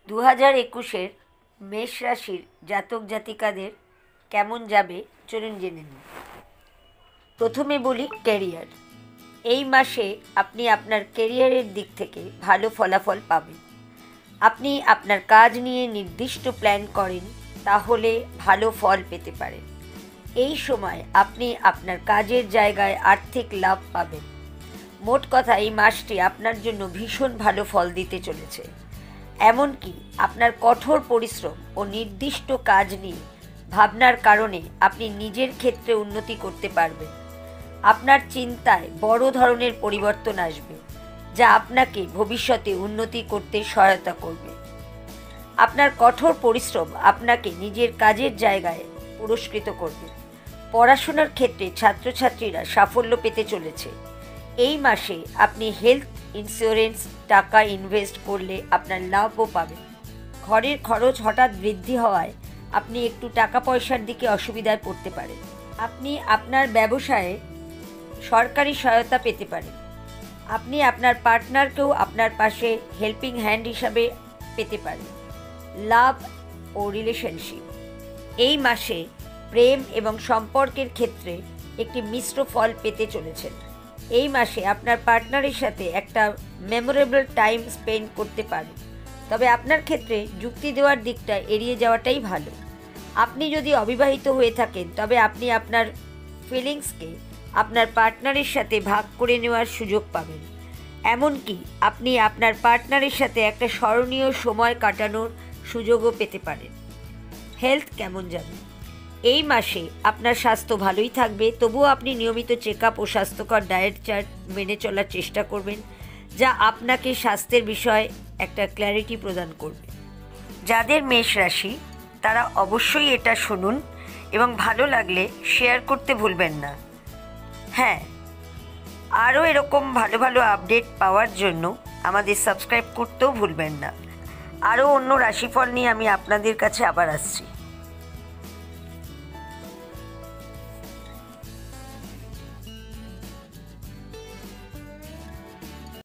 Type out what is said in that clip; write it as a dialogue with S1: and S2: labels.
S1: 2021-এর মেষ রাশির জাতক জাতিকাদের কেমন যাবে চলুন জেনে নিন। প্রথমে বলি ক্যারিয়ার। এই মাসে আপনি আপনার ক্যারিয়ারের দিক থেকে ভালো ফলাফল পাবেন। আপনি আপনার কাজ নিয়ে নির্দিষ্ট প্ল্যান করেন, তাহলে ভালো ফল পেতে পারেন। এই সময় আপনি আপনার কাজের জায়গায় আর্থিক লাভ পাবেন। মোট কথা এই মাসটি আপনার জন্য ভীষণ ভালো ফল দিতে চলেছে। এমনকি আপনার কঠোর পরিশ্রম ও নির্দিষ্ট কাজ নিয়ে ভাবনার কারণে আপনি নিজের ক্ষেত্রে উন্নতি করতে পারবেন। আপনার চিন্তায় বড় ধরনের পরিবর্তন আসবে, যা আপনাকে ভবিষ্যতে উন্নতি করতে সহায়তা করবে। আপনার কঠোর পরিশ্রম আপনাকে নিজের কাজের জায়গায় পুরস্কৃত করবে। পড়াশোনার ক্ষেত্রে ছাত্রছাত্রীরা সাফল্য পেতে চলেছে। এই মাসে আপনি হেলথ ইন্স্যুরেন্স টাকা ইনভেস্ট করলে আপনার লাভও পাবেন। ঘরের খরচ হঠাৎ বৃদ্ধি হওয়ায় আপনি একটু টাকা পয়সার দিকে অসুবিধায় পড়তে পারেন। আপনি আপনার ব্যবসায়ে সরকারি সহায়তা পেতে পারেন। আপনি আপনার পার্টনারকেও আপনার পাশে হেল্পিং হ্যান্ড হিসাবে পেতে পারেন। লাভ ও রিলেশনশিপ। এই মাসে প্রেম এবং সম্পর্কের ক্ষেত্রে একটি মিশ্র ফল পেতে চলেছেন। এই মাসে আপনার পার্টনারের সাথে একটা মেমোরেবল টাইম স্পেন্ড করতে পারেন, তবে আপনার ক্ষেত্রে যুক্তি দেওয়ার দিকটা এড়িয়ে যাওয়াটাই ভালো। আপনি যদি অবিবাহিত হয়ে থাকেন, তবে আপনি আপনার ফিলিংসকে আপনার পার্টনারের সাথে ভাগ করে নেওয়ার সুযোগ পাবেন। এমনকি আপনি আপনার পার্টনারের সাথে একটা স্মরণীয় সময় কাটানোর সুযোগও পেতে পারেন। হেলথ কেমন যাবে? এই মাসে আপনার স্বাস্থ্য ভালোই থাকবে, তবুও আপনি নিয়মিত চেক আপ ও স্বাস্থ্যকর ডায়েট চার্ট মেনে চলার চেষ্টা করবেন, যা আপনাকে স্বাস্থ্যের বিষয়ে একটা ক্ল্যারিটি প্রদান করবে। যাদের মেষ রাশি তারা অবশ্যই এটা শুনুন এবং ভালো লাগলে শেয়ার করতে ভুলবেন না। হ্যাঁ, আরও এরকম ভালো ভালো আপডেট পাওয়ার জন্য আমাদের সাবস্ক্রাইব করতেও ভুলবেন না। আরও অন্য রাশিফল নিয়ে আমি আপনাদের কাছে আবার আসছি।